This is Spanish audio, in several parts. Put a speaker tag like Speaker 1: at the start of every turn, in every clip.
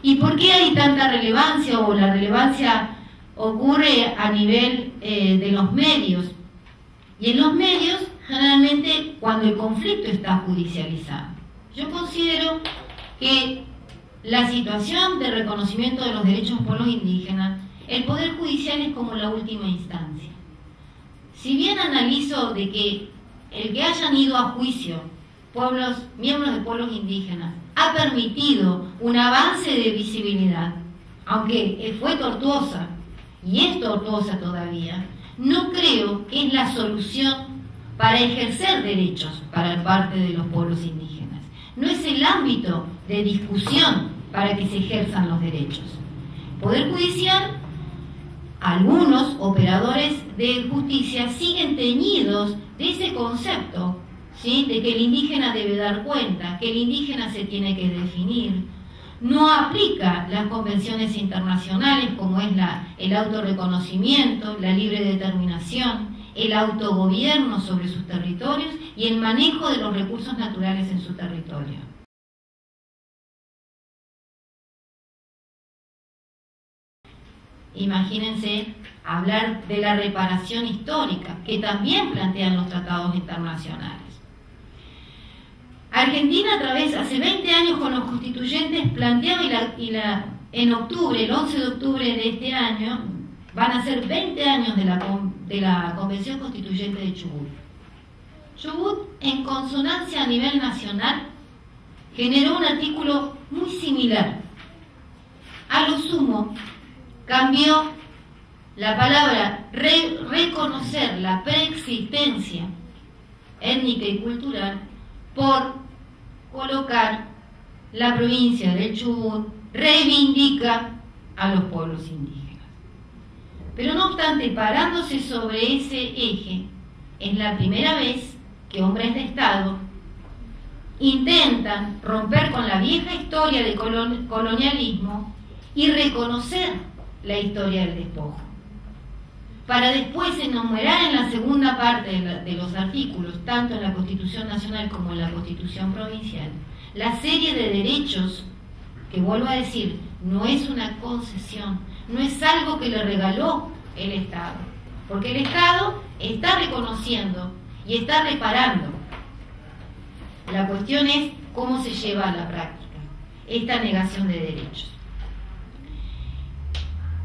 Speaker 1: ¿Y por qué hay tanta relevancia, o la relevancia ocurre a nivel de los medios? Y en los medios, generalmente, cuando el conflicto está judicializado. Yo considero que la situación de reconocimiento de los derechos de los pueblos indígenas, el Poder Judicial es como la última instancia. Si bien analizo de que el que hayan ido a juicio miembros de pueblos indígenas ha permitido un avance de visibilidad, aunque fue tortuosa y es tortuosa todavía, no creo que es la solución para ejercer derechos para parte de los pueblos indígenas. No es el ámbito de discusión para que se ejerzan los derechos. Poder Judicial, algunos operadores de justicia siguen teñidos de ese concepto, ¿sí?, de que el indígena debe dar cuenta, que el indígena se tiene que definir. No aplica las convenciones internacionales como es el autorreconocimiento, la libre determinación, el autogobierno sobre sus territorios y el manejo de los recursos naturales en su territorio. Imagínense hablar de la reparación histórica, que también plantean los tratados internacionales. Argentina, hace 20 años con los constituyentes, planteaba en octubre, el 11 de octubre de este año, van a ser 20 años de la Convención Constituyente de Chubut. Chubut, en consonancia a nivel nacional, generó un artículo muy similar. A lo sumo, cambió la palabra reconocer la preexistencia étnica y cultural por colocar la provincia de Chubut reivindica a los pueblos indígenas. Pero no obstante, parándose sobre ese eje, es la primera vez que hombres de Estado intentan romper con la vieja historia de colonialismo y reconocer la historia del despojo, para después enumerar en la segunda parte de los artículos, tanto en la Constitución Nacional como en la Constitución Provincial, la serie de derechos que, vuelvo a decir, no es una concesión, no es algo que le regaló el Estado, porque el Estado está reconociendo y está reparando. La cuestión es cómo se lleva a la práctica esta negación de derechos.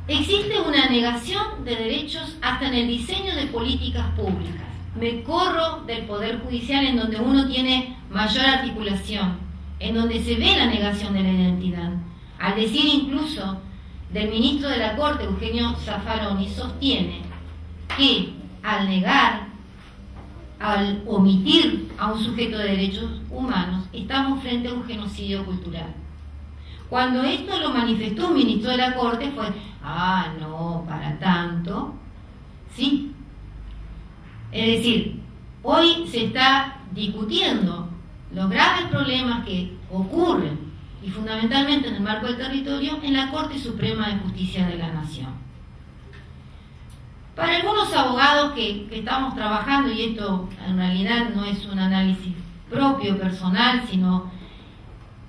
Speaker 1: Existe una negación de derechos hasta en el diseño de políticas públicas. Me corro del Poder Judicial, en donde uno tiene mayor articulación, en donde se ve la negación de la identidad. Al decir incluso del ministro de la Corte, Eugenio Zaffaroni, sostiene que al negar, al omitir a un sujeto de derechos humanos, estamos frente a un genocidio cultural. Cuando esto lo manifestó un ministro de la Corte fue, no, para tanto, ¿sí? Es decir, hoy se está discutiendo los graves problemas que ocurren, y fundamentalmente en el marco del territorio, en la Corte Suprema de Justicia de la Nación. Para algunos abogados que estamos trabajando, y esto en realidad no es un análisis propio, personal, sino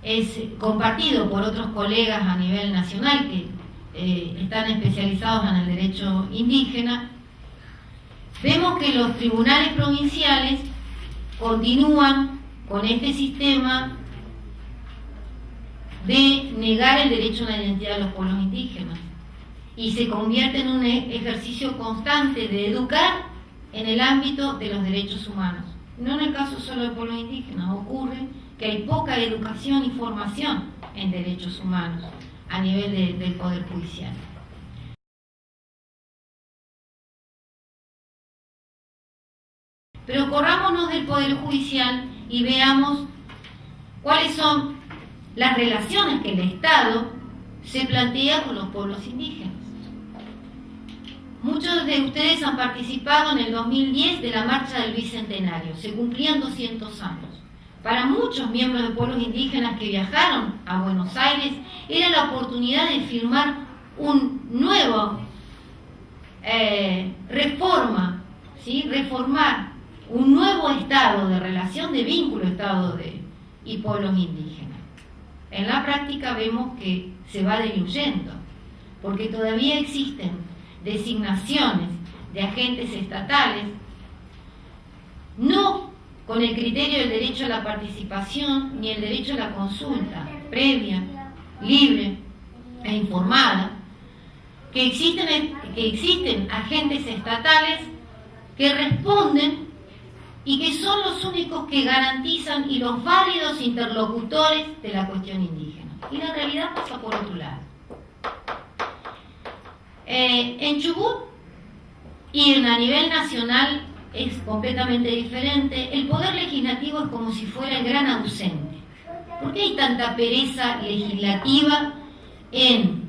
Speaker 1: es compartido por otros colegas a nivel nacional que están especializados en el derecho indígena, vemos que los tribunales provinciales continúan con este sistema de negar el derecho a la identidad de los pueblos indígenas y se convierte en un ejercicio constante de educar en el ámbito de los derechos humanos. No en el caso solo de pueblos indígenas, ocurre que hay poca educación y formación en derechos humanos a nivel del Poder Judicial. Pero corrámonos del Poder Judicial y veamos cuáles son las relaciones que el Estado se plantea con los pueblos indígenas. Muchos de ustedes han participado en el 2010 de la Marcha del Bicentenario, se cumplían 200 años. Para muchos miembros de pueblos indígenas que viajaron a Buenos Aires, era la oportunidad de firmar un nuevo reformar un nuevo estado de relación de vínculo Estado y pueblos indígenas. En la práctica vemos que se va diluyendo, porque todavía existen designaciones de agentes estatales, no con el criterio del derecho a la participación ni el derecho a la consulta previa, libre e informada, que existen agentes estatales que responden y que son los únicos que garantizan y los válidos interlocutores de la cuestión indígena. Y la realidad pasa por otro lado. En Chubut y a nivel nacional es completamente diferente. El poder legislativo es como si fuera el gran ausente. ¿Por qué hay tanta pereza legislativa en,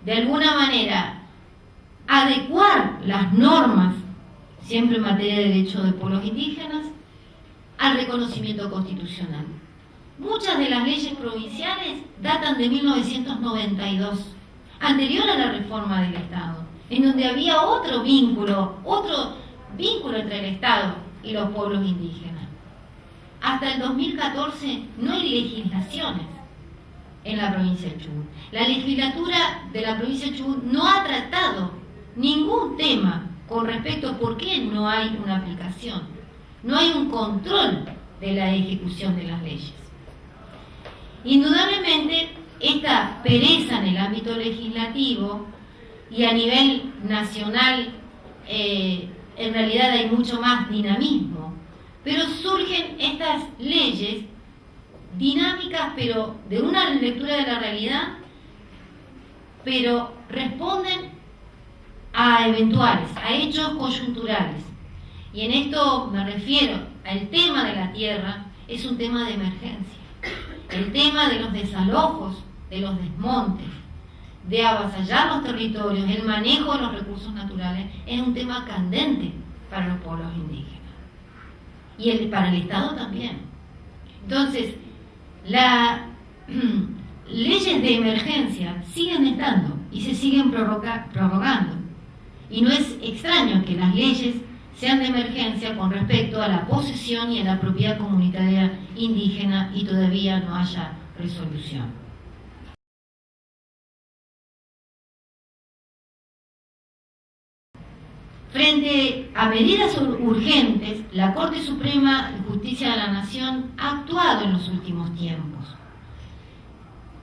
Speaker 1: de alguna manera, adecuar las normas, siempre en materia de derechos de pueblos indígenas, al reconocimiento constitucional? Muchas de las leyes provinciales datan de 1992, anterior a la reforma del Estado, en donde había otro vínculo entre el Estado y los pueblos indígenas. Hasta el 2014 no hay legislaciones en la provincia de Chubut. La legislatura de la provincia de Chubut no ha tratado ningún tema con respecto a por qué no hay una aplicación, no hay un control de la ejecución de las leyes. Indudablemente, esta pereza en el ámbito legislativo y a nivel nacional, en realidad hay mucho más dinamismo, pero surgen estas leyes dinámicas, pero de una lectura de la realidad, pero responden a eventuales, a hechos coyunturales. Y en esto me refiero al tema de la tierra, es un tema de emergencia. El tema de los desalojos, de los desmontes, de avasallar los territorios, el manejo de los recursos naturales, es un tema candente para los pueblos indígenas. Y para el Estado también. Entonces, las leyes de emergencia siguen estando y se siguen prorrogando. Y no es extraño que las leyes sean de emergencia con respecto a la posesión y a la propiedad comunitaria indígena y todavía no haya resolución. Frente a medidas urgentes, la Corte Suprema de Justicia de la Nación ha actuado en los últimos tiempos.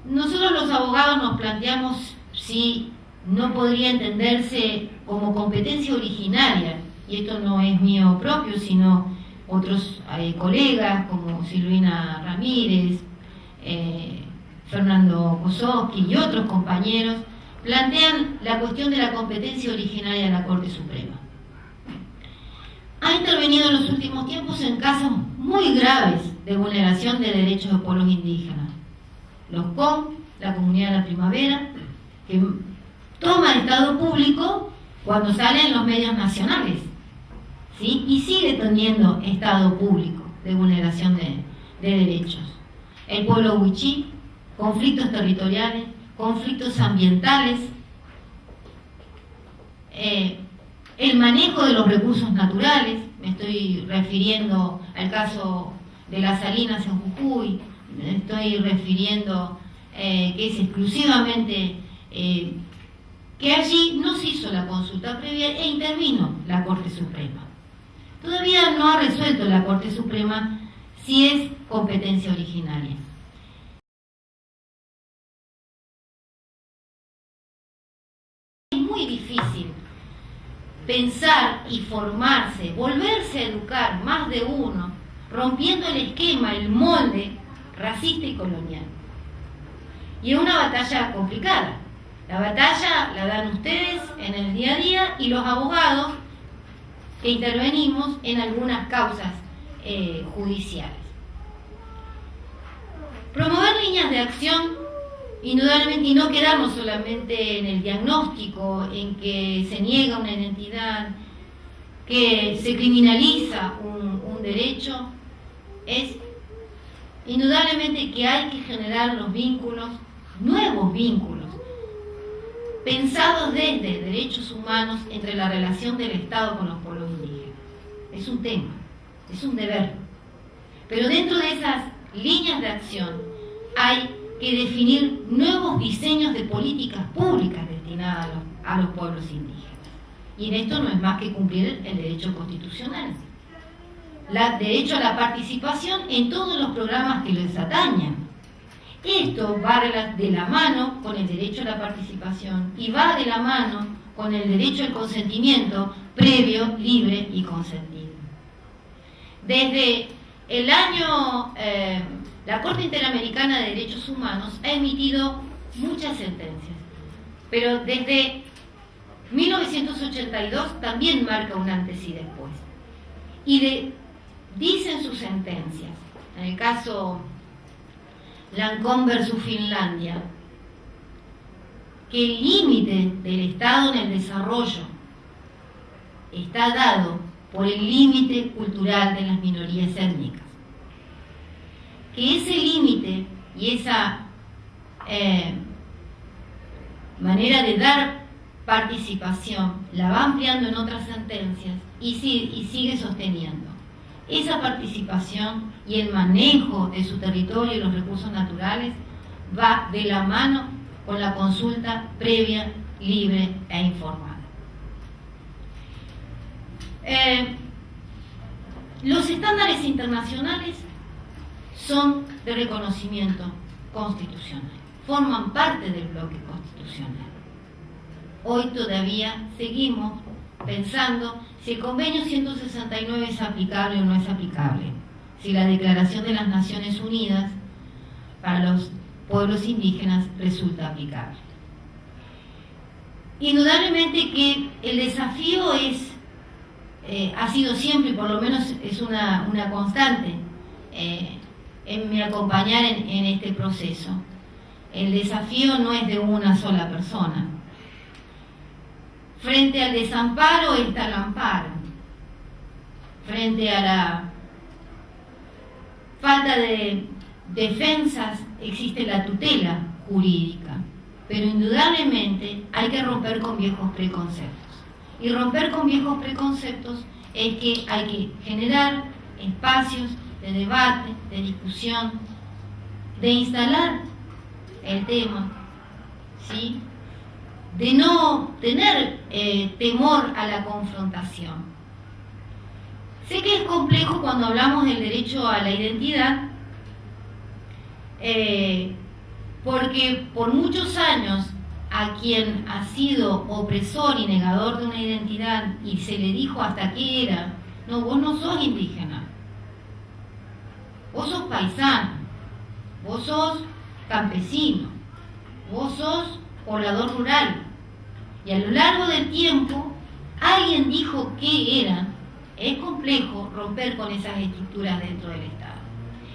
Speaker 1: Nosotros los abogados nos planteamos si no podría entenderse como competencia originaria, y esto no es mío propio, sino otros colegas como Silvina Ramírez, Fernando Kososki y otros compañeros, plantean la cuestión de la competencia originaria de la Corte Suprema. Ha intervenido en los últimos tiempos en casos muy graves de vulneración de derechos de pueblos indígenas. Los COM, la Comunidad de la Primavera, que toma estado público cuando sale en los medios nacionales, ¿sí? Y sigue teniendo estado público de vulneración de derechos. El pueblo huichí, conflictos territoriales, conflictos ambientales, el manejo de los recursos naturales, me estoy refiriendo al caso de las salinas en Jujuy, me estoy refiriendo que es exclusivamente que allí no se hizo la consulta previa e intervino la Corte Suprema. Todavía no ha resuelto la Corte Suprema si es competencia originaria. Es muy difícil pensar y formarse, volverse a educar más de uno, rompiendo el esquema, el molde racista y colonial. Y es una batalla complicada. La batalla la dan ustedes en el día a día y los abogados que intervenimos en algunas causas judiciales. Promover líneas de acción, indudablemente, y no quedarnos solamente en el diagnóstico, en que se niega una identidad, que se criminaliza un derecho, es indudablemente que hay que generar los vínculos, nuevos vínculos, pensados desde derechos humanos entre la relación del Estado con los pueblos indígenas. Es un tema, es un deber. Pero dentro de esas líneas de acción hay que definir nuevos diseños de políticas públicas destinadas a los pueblos indígenas. Y en esto no es más que cumplir el derecho constitucional. Derecho a la participación en todos los programas que les atañan. Esto va de la mano con el derecho a la participación y va de la mano con el derecho al consentimiento previo, libre y consentido. Desde el año, la Corte Interamericana de Derechos Humanos ha emitido muchas sentencias, pero desde 1982 también marca un antes y después. Y dicen sus sentencias, en el caso Lancome versus Finlandia, que el límite del Estado en el desarrollo está dado por el límite cultural de las minorías étnicas. Que ese límite y esa manera de dar participación la va ampliando en otras sentencias y sigue sosteniendo. Esa participación y el manejo de su territorio y los recursos naturales va de la mano con la consulta previa, libre e informada. Los estándares internacionales son de reconocimiento constitucional, forman parte del bloque constitucional. Hoy todavía seguimos pensando si el convenio 169 es aplicable o no es aplicable, si la Declaración de las Naciones Unidas para los pueblos indígenas resulta aplicable. Indudablemente que el desafío ha sido siempre, y por lo menos es una constante en mi acompañar en este proceso. El desafío no es de una sola persona. Frente al desamparo está el amparo. Frente a la falta de defensas existe la tutela jurídica. Pero indudablemente hay que romper con viejos preconceptos. Y romper con viejos preconceptos es que hay que generar espacios de debate, de discusión, de instalar el tema, ¿sí? De no tener temor a la confrontación. Sé que es complejo cuando hablamos del derecho a la identidad, porque por muchos años a quien ha sido opresor y negador de una identidad y se le dijo hasta qué era, no, vos no sos indígena, vos sos paisano, vos sos campesino, vos sos poblador rural. Y a lo largo del tiempo alguien dijo qué eran. Es complejo romper con esas estructuras dentro del Estado.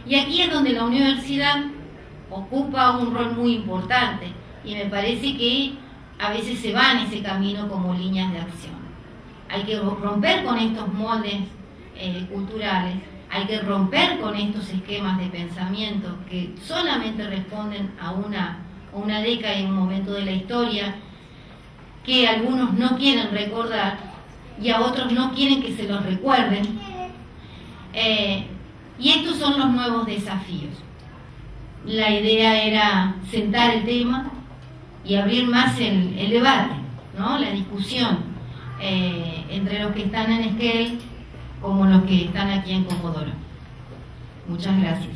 Speaker 1: Y aquí es donde la universidad ocupa un rol muy importante y me parece que a veces se va en ese camino como líneas de acción. Hay que romper con estos moldes culturales, hay que romper con estos esquemas de pensamiento que solamente responden a una década y un momento de la historia que algunos no quieren recordar y a otros no quieren que se los recuerden. Y estos son los nuevos desafíos. La idea era sentar el tema y abrir más el debate, ¿no? La discusión entre los que están en Esquel como los que están aquí en Comodoro. Muchas gracias.